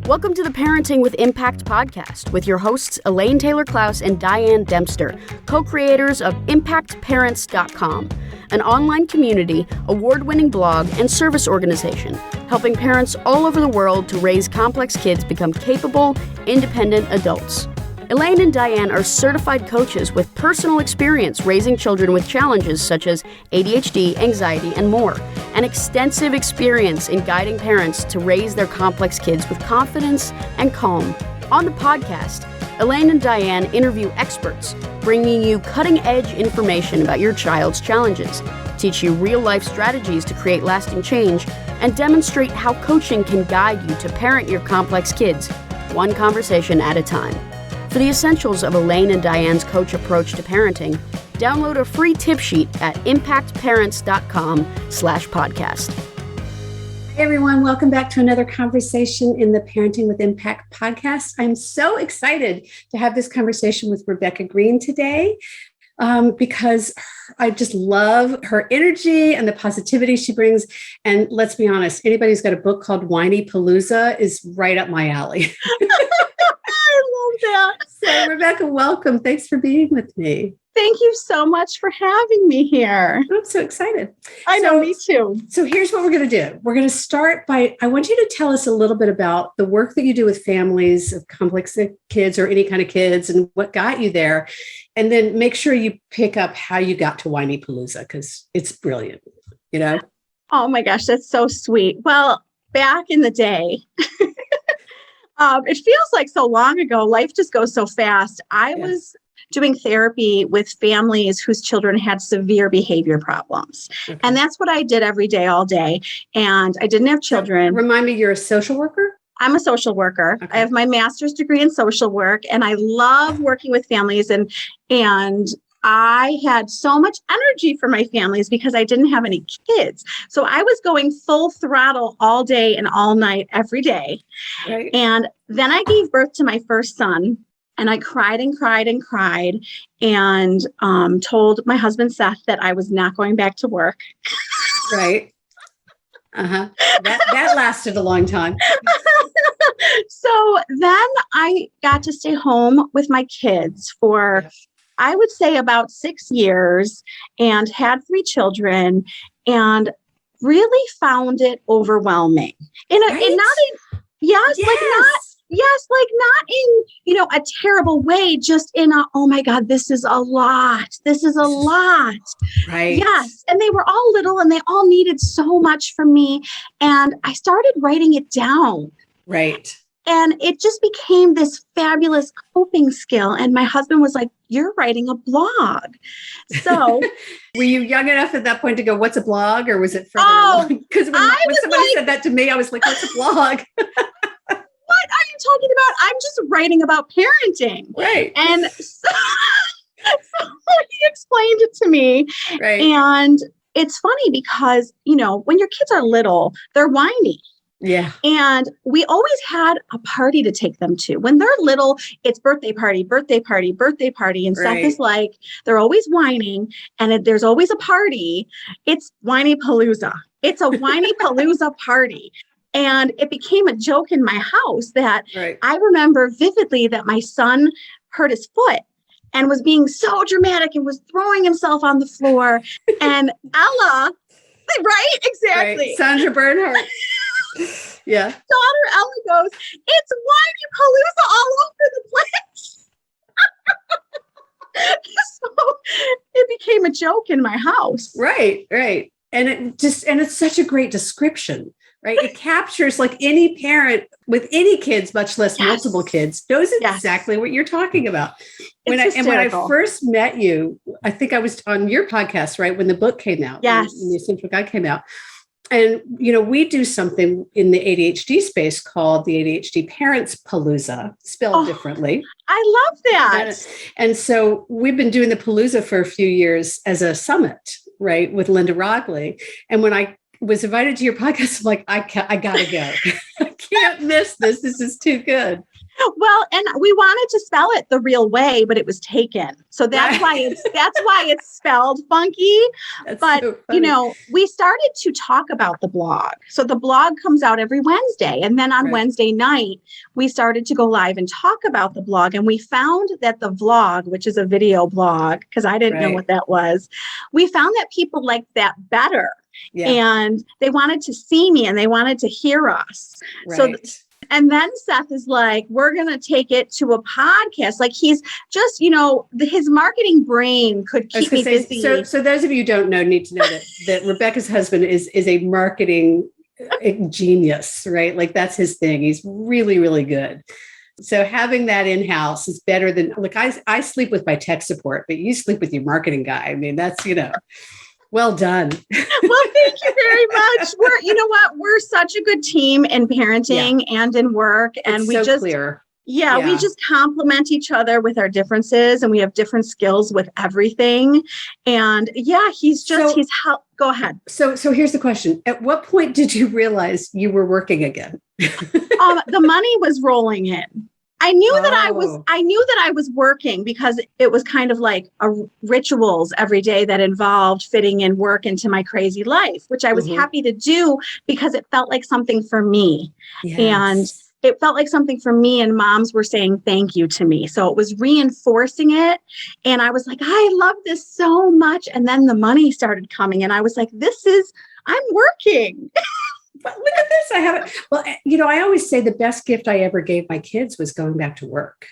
Welcome to the Parenting with Impact podcast with your hosts Elaine, Taylor-Klaus, and Diane, Dempster, co-creators of ImpactParents.com, an online community, award-winning blog, and service organization helping parents all over the world to raise complex kids become capable, independent adults. Elaine and Diane are certified coaches with personal experience raising children with challenges such as ADHD, anxiety, and more, and extensive experience in guiding parents to raise their complex kids with confidence and calm. On the podcast, Elaine and Diane interview experts, bringing you cutting-edge information about your child's challenges, teach you real-life strategies to create lasting change, and demonstrate how coaching can guide you to parent your complex kids, one conversation at a time. For the essentials of Elaine and Diane's coach approach to parenting, download a free tip sheet at impactparents.com/podcast. Hey everyone, welcome back to another conversation in the Parenting with Impact podcast. I'm so excited to have this conversation with Rebecca Greene today because I just love her energy and the positivity she brings. And let's be honest, anybody who's got a book called Palooza is right up my alley. I love that. So Rebecca, welcome. Thanks for being with me. Thank you so much for having me here. I'm so excited. I know, me too. So here's what we're going to do. We're going to start by, I want you to tell us a little bit about the work that you do with families of complex kids or any kind of kids and what got you there. And then make sure you pick up how you got to Palooza because it's brilliant, you know? Oh my gosh, that's so sweet. Well, back in the day, it feels like so long ago. Life just goes so fast. I was doing therapy with families whose children had severe behavior problems. Okay. And that's what I did every day, all day. And I didn't have children. Remind me, you're a social worker? I'm a social worker. Okay. I have my master's degree in social work, and I love working with families. And I had so much energy for my families because I didn't have any kids. So I was going full throttle all day and all night, every day. Right. And then I gave birth to my first son, and I cried and cried and cried and told my husband, Seth, that I was not going back to work. Right. Uh-huh. That lasted a long time. So then I got to stay home with my kids for, I would say, about 6 years and had 3 children and really found it overwhelming. Not in, a terrible way, just in a, oh my God, this is a lot. This is a lot. Right. Yes. And they were all little and they all needed so much from me. And I started writing it down. Right. And it just became this fabulous coping skill. And my husband was like, you're writing a blog. So were you young enough at that point to go, what's a blog? Or was it further along? Because when somebody said that to me, I was like, what's a blog? What are you talking about? I'm just writing about parenting. Right. And so he explained it to me. Right. And it's funny because, when your kids are little, they're whiny. Yeah. And we always had a party to take them to. When they're little, it's birthday party, birthday party, birthday party. And Seth is like, they're always whining. And there's always a party. It's whiny Palooza. It's a whiny Palooza party. And it became a joke in my house that I remember vividly that my son hurt his foot and was being so dramatic and was throwing himself on the floor. And Ella, right? Exactly. Right. Sandra Bernhardt. Yeah. Daughter Ella goes, it's whiny Palooza all over the place. So it became a joke in my house. Right. And it's such a great description. Right. It captures like any parent with any kids, much less multiple kids, knows exactly what you're talking about. When I first met you, I think I was on your podcast, right? When the book came out. Yes. When the Essential Guide came out. And, we do something in the ADHD space called the ADHD Parents Palooza, spelled differently. I love that. And so we've been doing the Palooza for a few years as a summit, right, with Linda Rogley. And when I was invited to your podcast, I'm like, I gotta go. I can't miss this. This is too good. Well, and we wanted to spell it the real way, but it was taken. So that's why it's spelled funky. But so funny. we started to talk about the blog. So the blog comes out every Wednesday. And then on Wednesday night, we started to go live and talk about the blog. And we found that the vlog, which is a video blog, because I didn't know what that was, we found that people liked that better. Yeah. And they wanted to see me and they wanted to hear us. So and then Seth is like, we're going to take it to a podcast. Like he's just, his marketing brain could keep me busy. So those of you who don't know, need to know that Rebecca's husband is a marketing genius, right? Like that's his thing. He's really, really good. So having that in-house is better than, look, I sleep with my tech support, but you sleep with your marketing guy. I mean, that's, well done. Well, thank you very much. We're such a good team in parenting and in work. And it's we so just, clear. We just complement each other with our differences and we have different skills with everything. And go ahead. So here's the question. At what point did you realize you were working again? The money was rolling in. I knew that I was working because it was kind of like rituals every day that involved fitting in work into my crazy life, which I was happy to do because it felt like something for me. Yes. And it felt like something for me and moms were saying thank you to me. So it was reinforcing it. And I was like, I love this so much. And then the money started coming and I was like, I'm working. But look at this. I haven't. Well, I always say the best gift I ever gave my kids was going back to work.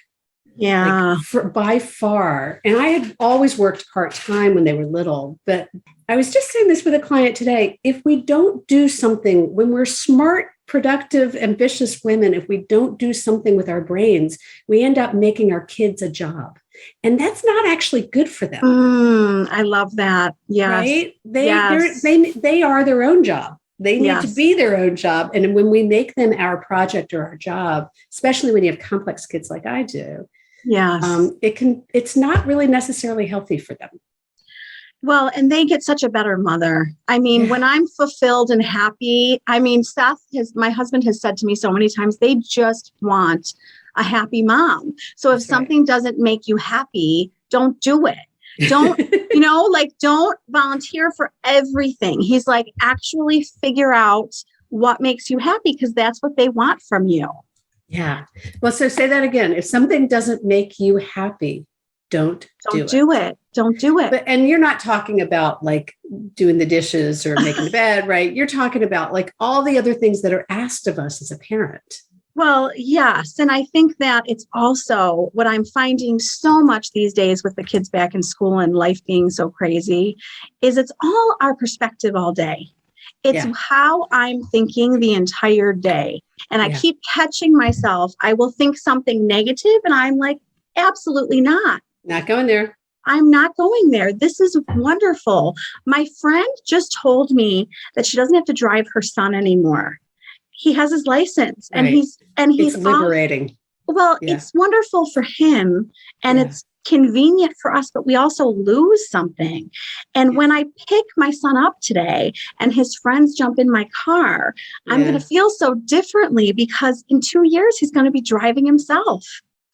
Yeah. By far. And I had always worked part-time when they were little, but I was just saying this with a client today. If we don't do something, when we're smart, productive, ambitious women, if we don't do something with our brains, we end up making our kids a job. And that's not actually good for them. I love that. Yes. Right? They are their own job. They need to be their own job. And when we make them our project or our job, especially when you have complex kids like I do, it's not really necessarily healthy for them. Well, and they get such a better mother. I mean, when I'm fulfilled and happy, my husband has said to me so many times, they just want a happy mom. So if something doesn't make you happy, don't do it. Don't, don't volunteer for everything. He's like, actually figure out what makes you happy because that's what they want from you. Yeah. Well, so say that again. If something doesn't make you happy, don't do it. Don't do it. And you're not talking about like doing the dishes or making the bed, right? You're talking about like all the other things that are asked of us as a parent. Well, yes. And I think that it's also what I'm finding so much these days with the kids back in school and life being so crazy is it's all our perspective all day. It's how I'm thinking the entire day. And I keep catching myself. I will think something negative and I'm like, absolutely not. Not going there. I'm not going there. This is wonderful. My friend just told me that she doesn't have to drive her son anymore. He has his license and he's liberating. It's wonderful for him and it's convenient for us, but we also lose something. And when I pick my son up today and his friends jump in my car, I'm going to feel so differently because in 2 years, he's going to be driving himself.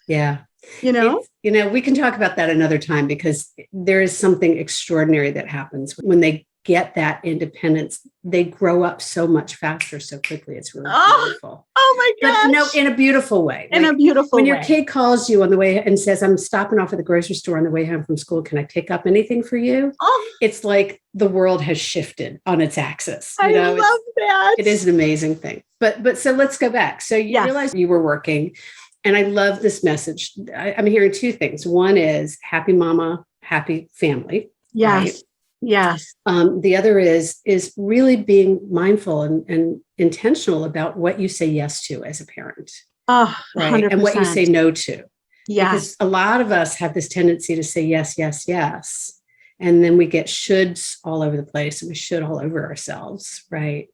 Yeah. We can talk about that another time because there is something extraordinary that happens when they get that independence. They grow up so much faster, so quickly. It's really beautiful. Oh my gosh. But in a beautiful way. In a beautiful way. When your kid calls you on the way and says, I'm stopping off at the grocery store on the way home from school. Can I pick up anything for you? Oh, it's like the world has shifted on its axis. I love that. It is an amazing thing. But so let's go back. So you realized you were working. And I love this message. I'm hearing two things. One is happy mama, happy family. Yes. Right? Yes. The other is really being mindful and intentional about what you say yes to as a parent. Oh, right? 100%. And what you say no to. Yes. Because a lot of us have this tendency to say yes, yes, yes. And then we get shoulds all over the place and we should all over ourselves. Right.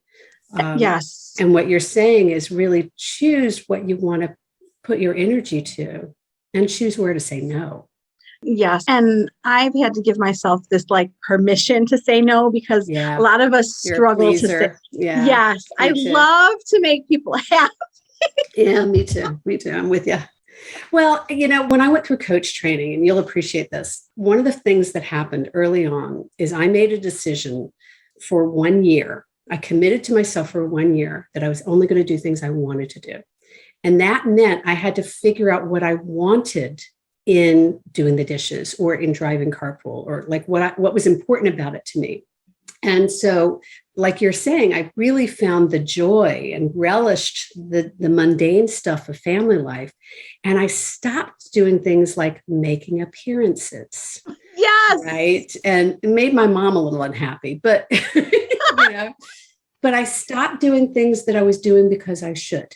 Yes. And what you're saying is really choose what you want to put your energy to and choose where to say no. Yes. And I've had to give myself this like permission to say no because a lot of us struggle to say, yes, I love to make people happy. Yeah, me too. Me too. I'm with you. Well, when I went through coach training, and you'll appreciate this, one of the things that happened early on is I made a decision for 1 year. I committed to myself for 1 year that I was only going to do things I wanted to do. And that meant I had to figure out what I wanted in doing the dishes or in driving carpool, or like what was important about it to me. And so, like you're saying, I really found the joy and relished the mundane stuff of family life. And I stopped doing things like making appearances. Yes. Right. And it made my mom a little unhappy, but, but I stopped doing things that I was doing because I should.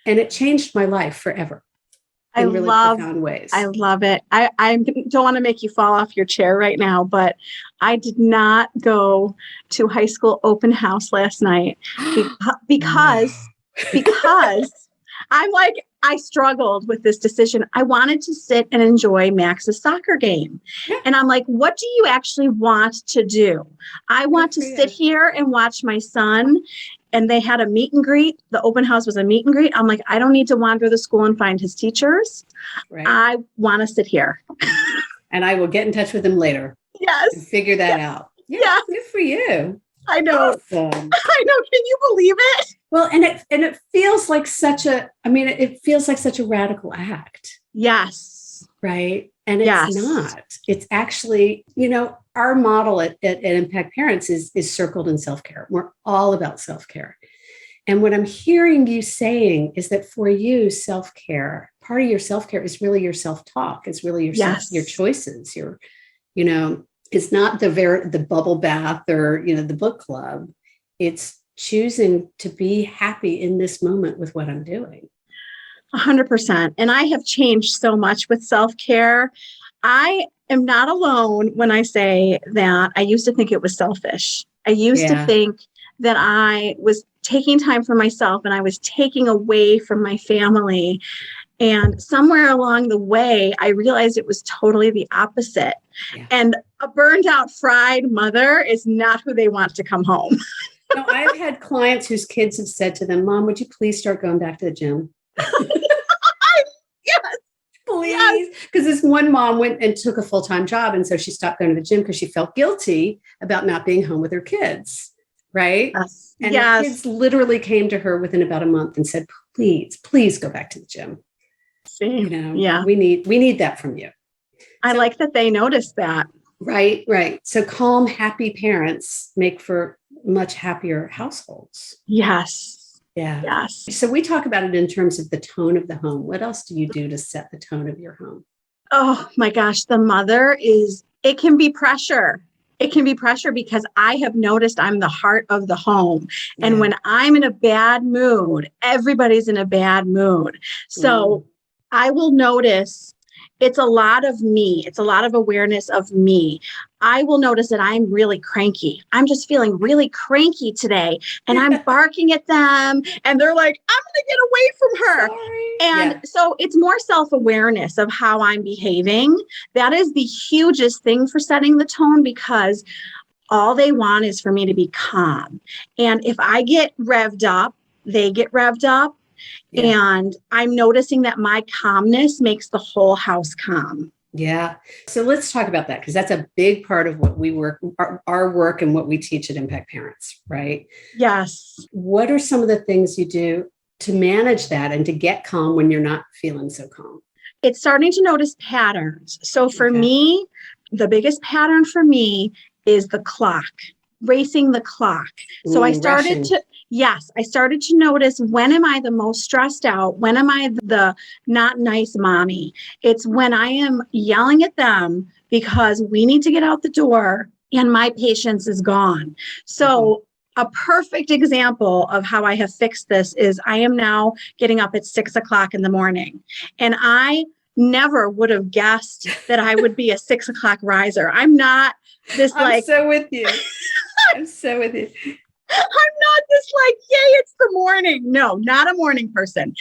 And it changed my life forever. In really profound ways. I love it. I don't want to make you fall off your chair right now, but I did not go to high school open house last night because I'm like, I struggled with this decision. I wanted to sit and enjoy Max's soccer game. And I'm like, what do you actually want to do? I want to sit here and watch my son. And they had a meet and greet. The open house was a meet and greet. I'm like, I don't need to wander the school and find his teachers. Right. I want to sit here. And I will get in touch with him later. Yes. And figure that out. Yeah. Good for you. I know. Awesome. I know. Can you believe it? Well, and it feels like it feels like such a radical act. Yes. Right. And it's not. It's actually, our model at Impact Parents is circled in self-care. We're all about self-care. And what I'm hearing you saying is that for you, self-care, part of your self-care is really your self-talk. It's really your choices. It's not the bubble bath or, the book club. It's choosing to be happy in this moment with what I'm doing. 100%. And I have changed so much with self-care. I am not alone when I say that I used to think it was selfish. I used to think that I was taking time for myself and I was taking away from my family. And somewhere along the way, I realized it was totally the opposite. Yeah. And a burned out, fried mother is not who they want to come home. No, I've had clients whose kids have said to them, Mom, would you please start going back to the gym? Yes. Please. Because this one mom went and took a full-time job. And so she stopped going to the gym because she felt guilty about not being home with her kids. Right. Yes. And the kids literally came to her within about a month and said, please go back to the gym. See, we need that from you. I like that they noticed that. Right. So calm, happy parents make for much happier households. Yes. Yeah. Yes. So we talk about it in terms of the tone of the home. What else do you do to set the tone of your home? Oh my gosh. The mother it can be pressure. It can be pressure because I have noticed I'm the heart of the home. And when I'm in a bad mood, everybody's in a bad mood. So I will notice it's a lot of me. It's a lot of awareness of me. I will notice that I'm really cranky. I'm just feeling really cranky today. And I'm barking at them. And they're like, I'm going to get away from her. Sorry. And so it's more self-awareness of how I'm behaving. That is the hugest thing for setting the tone, because all they want is for me to be calm. And if I get revved up, they get revved up. Yeah. And I'm noticing that my calmness makes the whole house calm. Yeah. So let's talk about that, because that's a big part of what we work, our work and what we teach at Impact Parents, right? Yes. What are some of the things you do to manage that and to get calm when you're not feeling so calm? It's starting to notice patterns. So for me, the biggest pattern for me is the clock, racing the clock. So I started to notice, when am I the most stressed out? When am I the not nice mommy? It's when I am yelling at them because we need to get out the door and my patience is gone. So a perfect example of how I have fixed this is I am now getting up at 6:00 in the morning, and I never would have guessed that I would be a 6:00 riser. I'm not this I'm so with you. I'm so with you. I'm not this like, yay, it's the morning. No, not a morning person.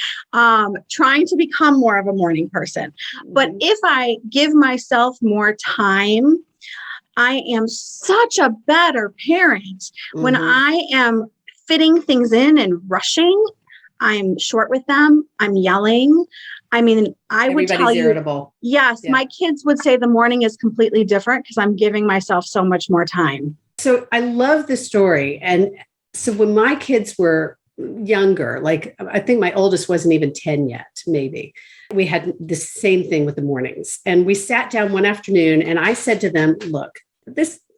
Trying to become more of a morning person. But if I give myself more time, I am such a better parent. When I am fitting things in and rushing, I'm short with them. I'm yelling. I mean, I would tell you, irritable. Yes, yeah. My kids would say the morning is completely different because I'm giving myself so much more time. So I love the story. And so when my kids were younger, like I think my oldest wasn't even 10 yet, maybe, we had the same thing with the mornings. And we sat down one afternoon and I said to them, look,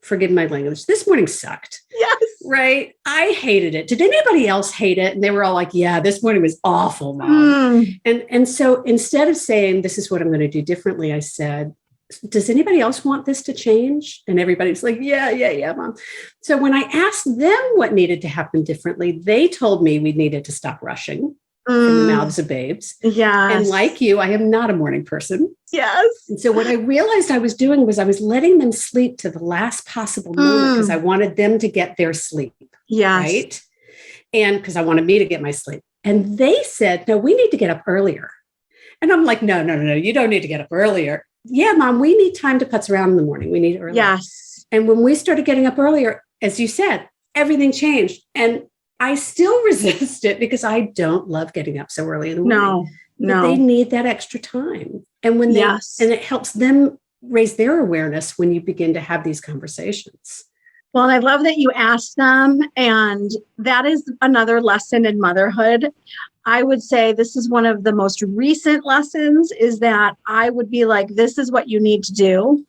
forgive my language, this morning sucked. Yes. Right. I hated it. Did anybody else hate it? And they were all like, yeah, this morning was awful, Mom. And so instead of saying, this is what I'm going to do differently, I said, does anybody else want this to change? And everybody's like, yeah, Mom. So when I asked them what needed to happen differently, they told me we needed to stop rushing from the mouths of babes. Yes. And like you, I am not a morning person. Yes. And so what I realized I was doing was I was letting them sleep to the last possible moment because I wanted them to get their sleep. Yes. Right. And because I wanted me to get my sleep. And they said, no, we need to get up earlier. And I'm like, no, you don't need to get up earlier. Yeah, Mom, we need time to putz around in the morning. We need earlier. Yes. And when we started getting up earlier, as you said, everything changed. And I still resist it because I don't love getting up so early in the morning. No. But they need that extra time. And when and it helps them raise their awareness when you begin to have these conversations. Well, I love that you asked them. And that is another lesson in motherhood. I would say this is one of the most recent lessons is that I would be like, this is what you need to do.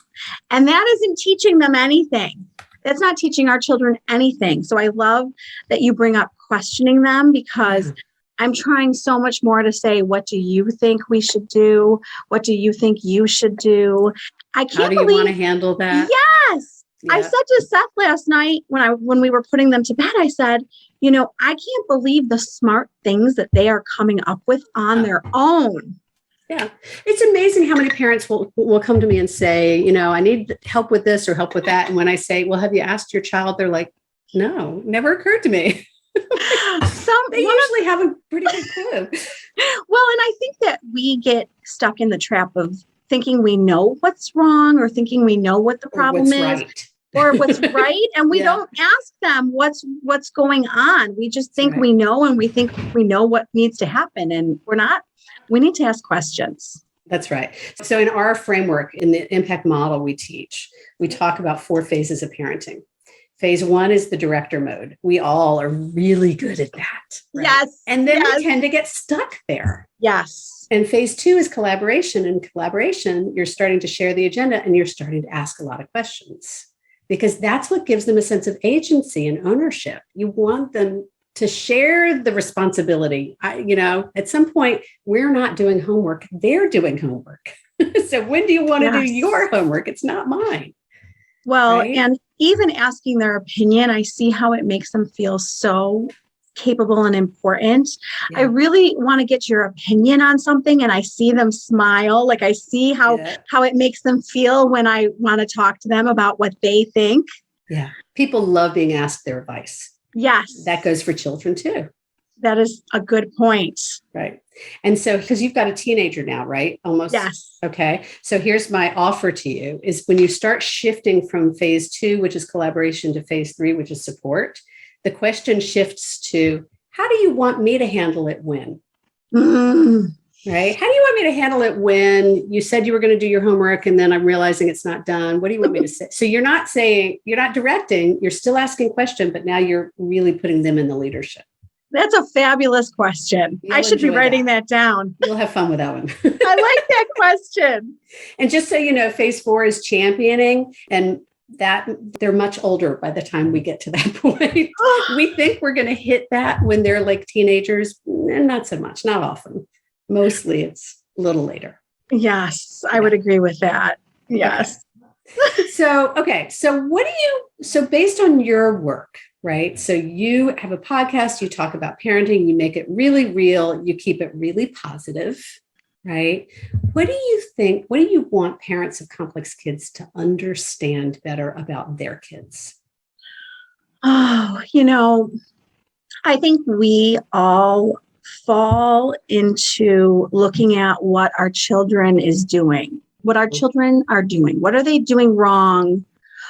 And that isn't teaching them anything. That's not teaching our children anything. So I love that you bring up questioning them because I'm trying so much more to say, what do you think we should do? What do you think you should do? I can't How do you want to handle that? Yes. Yeah. I said to Seth last night when we were putting them to bed, I said, I can't believe the smart things that they are coming up with on their own. Yeah. It's amazing how many parents will come to me and say, I need help with this or help with that. And when I say, well, have you asked your child? They're like, no, never occurred to me. They usually have a pretty good clue. Well, and I think that we get stuck in the trap of thinking we know what's wrong or thinking we know what the problem is. Right. Or what's right. And we don't ask them what's going on. We just think we know and we think we know what needs to happen. And we're not. We need to ask questions. That's right. So in our framework, in the impact model we teach, we talk about 4 phases of parenting. Phase 1 is the director mode. We all are really good at that. Right? Yes. And then we tend to get stuck there. Yes. And phase 2 is collaboration. And collaboration, you're starting to share the agenda and you're starting to ask a lot of questions because that's what gives them a sense of agency and ownership. You want them to share the responsibility. At some point, we're not doing homework. They're doing homework. So when do you want to do your homework? It's not mine. Well, and even asking their opinion, I see how it makes them feel so capable and important. Yeah. I really want to get your opinion on something and I see them smile. Like I see how it makes them feel when I want to talk to them about what they think. Yeah. People love being asked their advice. Yes. That goes for children too. That is a good point. Right. And so, because you've got a teenager now, right? Almost. Yes. Okay. So here's my offer to you is when you start shifting from phase 2, which is collaboration, to phase 3, which is support, the question shifts to, how do you want me to handle it when? Right? How do you want me to handle it when you said you were going to do your homework and then I'm realizing it's not done? What do you want me to say? So you're not directing, you're still asking questions, but now you're really putting them in the leadership. That's a fabulous question. I should be writing that down. You'll have fun with that one. I like that question. And just so you know, phase 4 is championing, and that they're much older by the time we get to that point. We think we're going to hit that when they're like teenagers, and not so much, not often. Mostly it's a little later. Yes, I would agree with that. Yes. So based on your work, right? So you have a podcast, you talk about parenting, you make it really real, you keep it really positive, right? What do you think, what do you want parents of complex kids to understand better about their kids? Oh, I think we all fall into looking at what our children is doing, what our children are doing. What are they doing wrong?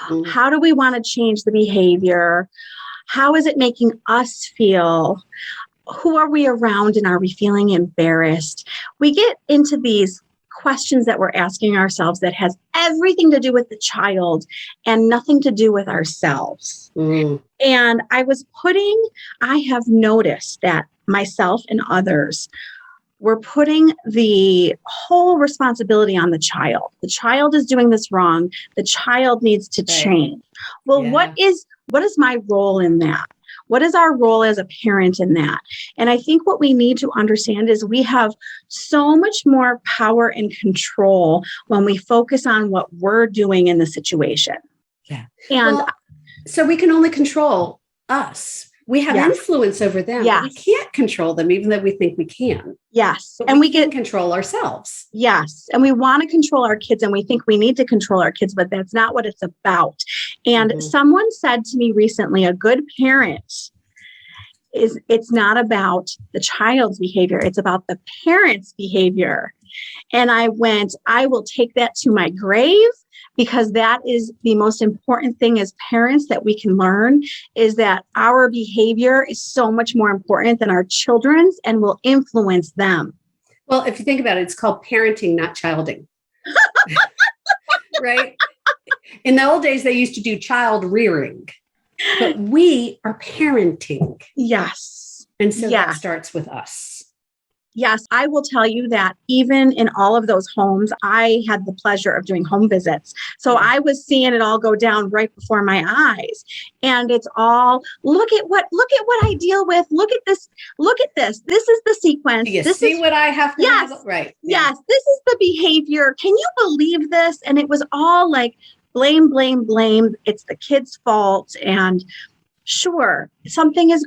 Mm-hmm. How do we want to change the behavior? How is it making us feel? who are we around and are we feeling embarrassed? We get into these questions that we're asking ourselves that has everything to do with the child and nothing to do with ourselves. And I have noticed that myself and others, we're putting the whole responsibility on the child. The child is doing this wrong. The child needs to change. Well, what is my role in that? What is our role as a parent in that? And I think what we need to understand is we have so much more power and control when we focus on what we're doing in the situation. Yeah. And so we can only control us. We have influence over them. But we can't control them, even though we think we can. Yes. But and we can control ourselves. Yes. And we want to control our kids and we think we need to control our kids, but that's not what it's about. And someone said to me recently, a good parent it's not about the child's behavior. It's about the parent's behavior. And I will take that to my grave, because that is the most important thing as parents that we can learn, is that our behavior is so much more important than our children's and will influence them. Well, if you think about it, it's called parenting, not childing. Right? In the old days, they used to do child rearing, but we are parenting. Yes. And so that starts with us. Yes, I will tell you that even in all of those homes, I had the pleasure of doing home visits. So I was seeing it all go down right before my eyes. And it's all, look at what I deal with. Look at this. Look at this. This is the sequence. Do you see what I have to have? Right. Yes, this is the behavior. Can you believe this? And it was all like blame, blame, blame. It's the kid's fault. And sure, something is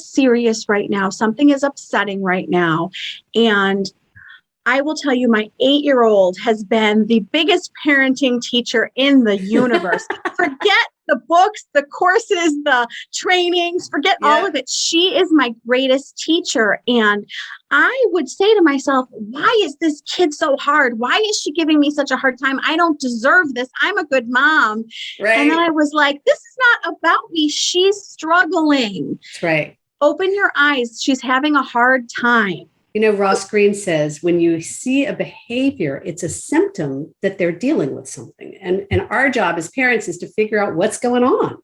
serious right now. Something is upsetting right now. And I will tell you, my 8-year-old has been the biggest parenting teacher in the universe. Forget the books, the courses, the trainings, forget all of it. She is my greatest teacher. And I would say to myself, why is this kid so hard? Why is she giving me such a hard time? I don't deserve this. I'm a good mom. Right. And then I was like, this is not about me. She's struggling. That's right. Open your eyes. She's having a hard time. You know, Ross Greene says, when you see a behavior, it's a symptom that they're dealing with something. And our job as parents is to figure out what's going on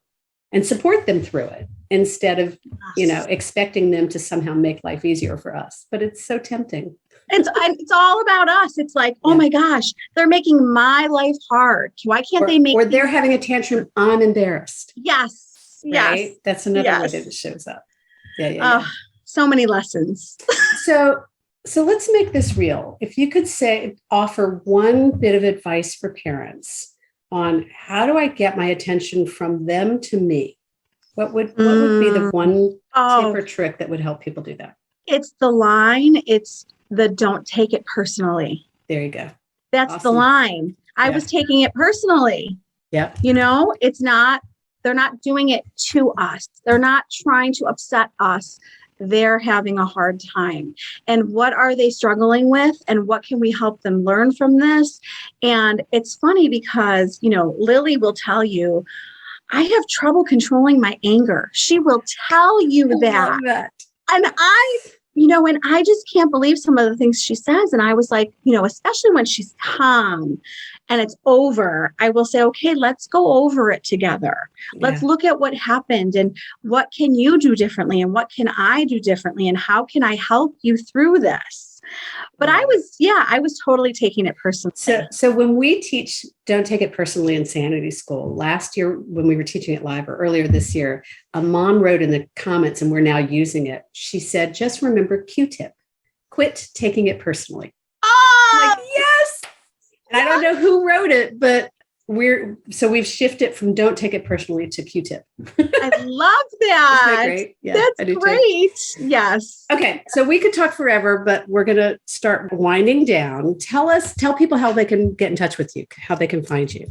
and support them through it instead of, expecting them to somehow make life easier for us. But it's so tempting. It's all about us. It's like, oh my gosh, they're making my life hard. Why can't they make? Or they're having a tantrum. I'm embarrassed. Yes. Right? Yes. That's another way that it shows up. Yeah. So many lessons. So let's make this real. If you could offer one bit of advice for parents on how do I get my attention from them to me, what would be the one tip or trick that would help people do that? It's the line. It's the don't take it personally. There you go. That's awesome. The line. I was taking it personally. Yeah. It's not, they're not doing it to us. They're not trying to upset us. They're having a hard time. And what are they struggling with? And what can we help them learn from this? And it's funny because, Lily will tell you, I have trouble controlling my anger. She will tell you that. And and I just can't believe some of the things she says. And I was like, especially when she's calm and it's over, I will say, okay, let's go over it together. Let's look at what happened and what can you do differently and what can I do differently and how can I help you through this? But I was totally taking it personally. So when we teach Don't Take It Personally in Sanity School, last year when we were teaching it live or earlier this year, a mom wrote in the comments, and we're now using it. She said, just remember Q-tip, quit taking it personally. Oh, like, yes. And I don't know who wrote it, but we've shifted from Don't Take It Personally to Q-tip. I love that. Isn't that great? Yeah, that's great. Too. Yes. Okay. So we could talk forever, but we're going to start winding down. Tell people how they can get in touch with you, how they can find you.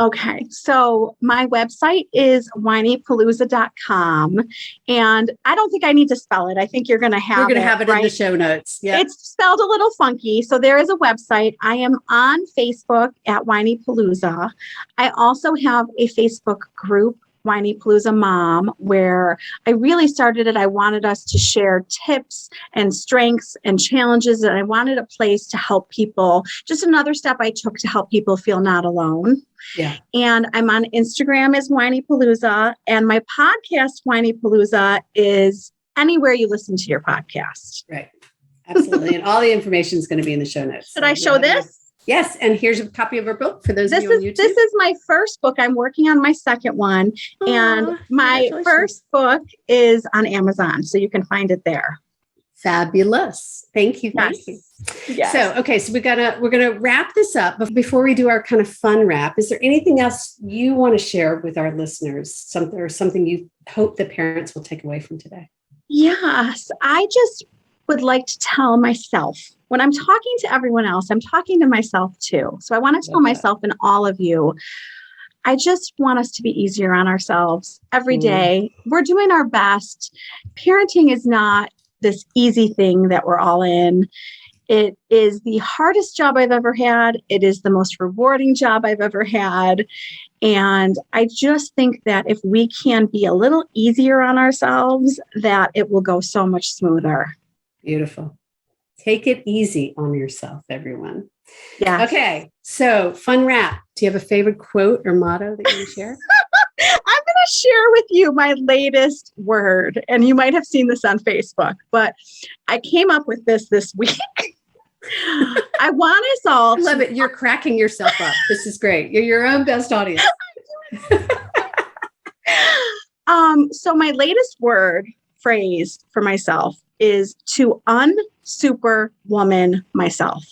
Okay. So my website is whinypalooza.com. And I don't think I need to spell it. I think you're going to have it in the show notes. Yeah. It's spelled a little funky. So there is a website. I am on Facebook at Whiny Palooza. I also have a Facebook group Whiny Palooza Mom, where I really started it. I wanted us to share tips and strengths and challenges, and I wanted a place to help people. Just another step I took to help people feel not alone. Yeah. And I'm on Instagram as Whiny Palooza, and my podcast, Whiny Palooza, is anywhere you listen to your podcast. Right. Absolutely. And all the information is going to be in the show notes. Should I show this? Yes. And here's a copy of our book for those of you on YouTube. This is my first book. I'm working on my second one. And my first book is on Amazon. So you can find it there. Fabulous. Thank you. Thank you. Yes. So, okay. So we're going to wrap this up. But before we do our kind of fun wrap, is there anything else you want to share with our listeners? Something you hope the parents will take away from today? Yes. I just would like to tell myself, when I'm talking to everyone else, I'm talking to myself too. So I want to tell myself and all of you, I just want us to be easier on ourselves every day. We're doing our best. Parenting is not this easy thing that we're all in. It is the hardest job I've ever had. It is the most rewarding job I've ever had. And I just think that if we can be a little easier on ourselves, that it will go so much smoother. Beautiful. Take it easy on yourself, everyone. Yeah. Okay. So fun wrap. Do you have a favorite quote or motto that you want to share? I'm going to share with you my latest word. And you might have seen this on Facebook, but I came up with this week. I want us all. I love it. You're cracking yourself up. This is great. You're your own best audience. So my latest phrase for myself is to unsuperwoman myself.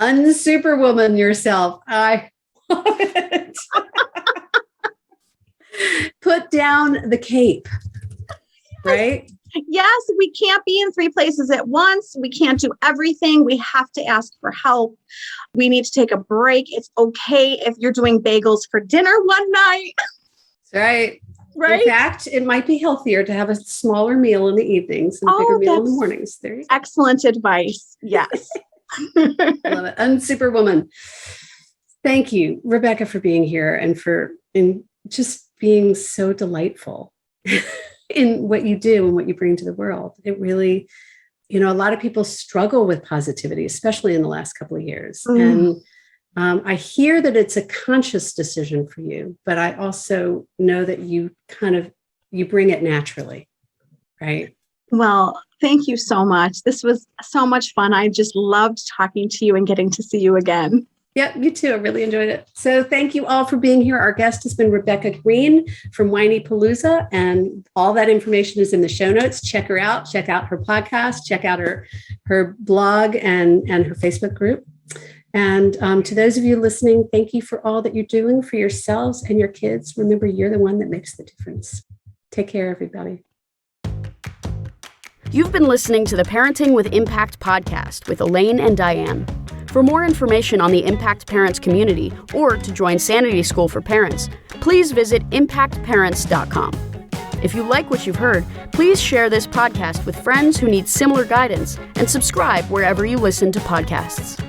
Unsuperwoman yourself. I love it. Put down the cape, right? Yes, we can't be in 3 places at once. We can't do everything. We have to ask for help. We need to take a break. It's okay if you're doing bagels for dinner one night. That's right. Right. In fact, it might be healthier to have a smaller meal in the evenings and a bigger meal in the mornings. There you go. Excellent advice. Yes. Love it. Unsuperwoman. Thank you, Rebecca, for being here and for just being so delightful in what you do and what you bring to the world. It really, a lot of people struggle with positivity, especially in the last couple of years. And I hear that it's a conscious decision for you, but I also know that you bring it naturally, right? Well, thank you so much. This was so much fun. I just loved talking to you and getting to see you again. Yeah, you too. I really enjoyed it. So thank you all for being here. Our guest has been Rebecca Greene from Whiny Palooza, and all that information is in the show notes. Check her out. Check out her podcast. Check out her blog and her Facebook group. And to those of you listening, thank you for all that you're doing for yourselves and your kids. Remember, you're the one that makes the difference. Take care, everybody. You've been listening to the Parenting with Impact podcast with Elaine and Diane. For more information on the Impact Parents community or to join Sanity School for Parents, please visit impactparents.com. If you like what you've heard, please share this podcast with friends who need similar guidance and subscribe wherever you listen to podcasts.